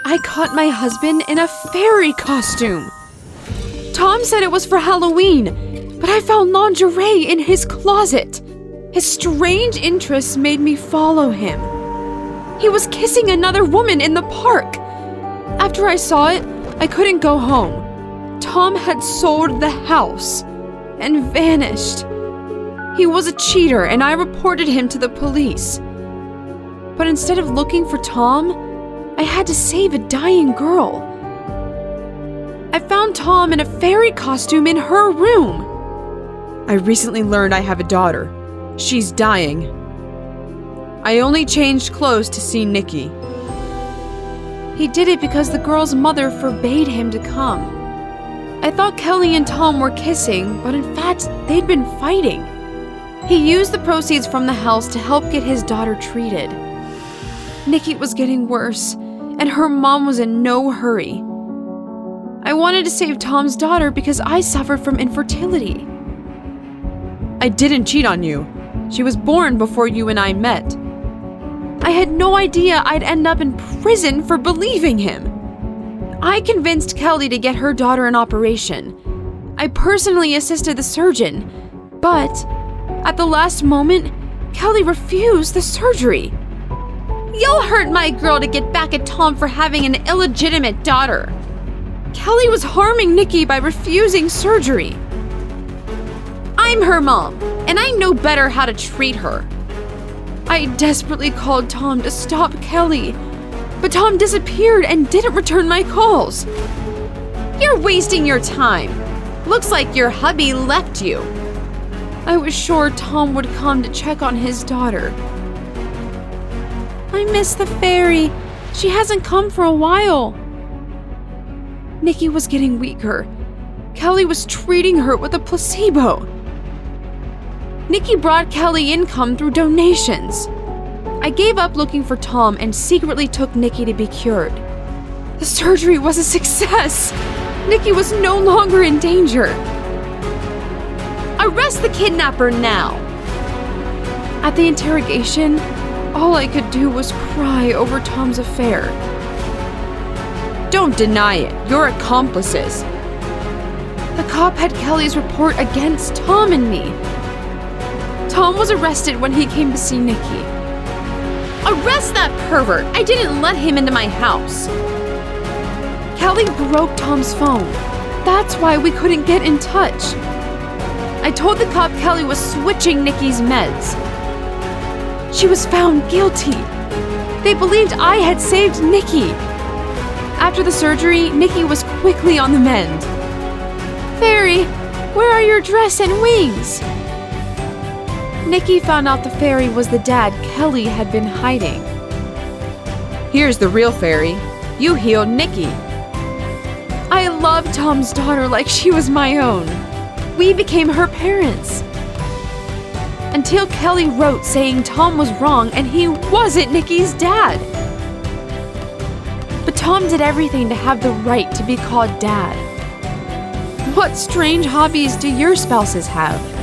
I caught my husband in a fairy costume. Tom said it was for Halloween, but I found lingerie in his closet. His strange interests made me follow him. He was kissing another woman in the park. After I saw it, I couldn't go home. Tom had sold the house and vanished. He was a cheater, and I reported him to the police. But instead of looking for Tom, I had to save a dying girl. I found Tom in a fairy costume in her room. I recently learned I have a daughter. She's dying. I only changed clothes to see Nikki. He did it because the girl's mother forbade him to come. I thought Kelly and Tom were kissing, but in fact, they'd been fighting. He used the proceeds from the house to help get his daughter treated. Nikki was getting worse, and her mom was in no hurry. I wanted to save Tom's daughter because I suffered from infertility. I didn't cheat on you. She was born before you and I met. I had no idea I'd end up in prison for believing him. I convinced Kelly to get her daughter an operation. I personally assisted the surgeon, but at the last moment, Kelly refused the surgery. You'll hurt my girl to get back at Tom for having an illegitimate daughter. Kelly was harming Nikki by refusing surgery. I'm her mom, and I know better how to treat her. I desperately called Tom to stop Kelly, but Tom disappeared and didn't return my calls. You're wasting your time. Looks like your hubby left you. I was sure Tom would come to check on his daughter. I miss the fairy. She hasn't come for a while. Nikki was getting weaker. Kelly was treating her with a placebo. Nikki brought Kelly income through donations. I gave up looking for Tom and secretly took Nikki to be cured. The surgery was a success. Nikki was no longer in danger. Arrest the kidnapper now. At the interrogation, all I could do was cry over Tom's affair. Don't deny it. You're accomplices. The cop had Kelly's report against Tom and me. Tom was arrested when he came to see Nikki. Arrest that pervert! I didn't let him into my house. Kelly broke Tom's phone. That's why we couldn't get in touch. I told the cop Kelly was switching Nikki's meds. She was found guilty. They believed I had saved Nikki. After the surgery, Nikki was quickly on the mend. Fairy, where are your dress and wings? Nikki found out the fairy was the dad Kelly had been hiding. Here's the real fairy. You healed Nikki. I loved Tom's daughter like she was my own. We became her parents. Until Kelly wrote saying Tom was wrong and he wasn't Nikki's dad. But Tom did everything to have the right to be called dad. What strange hobbies do your spouses have?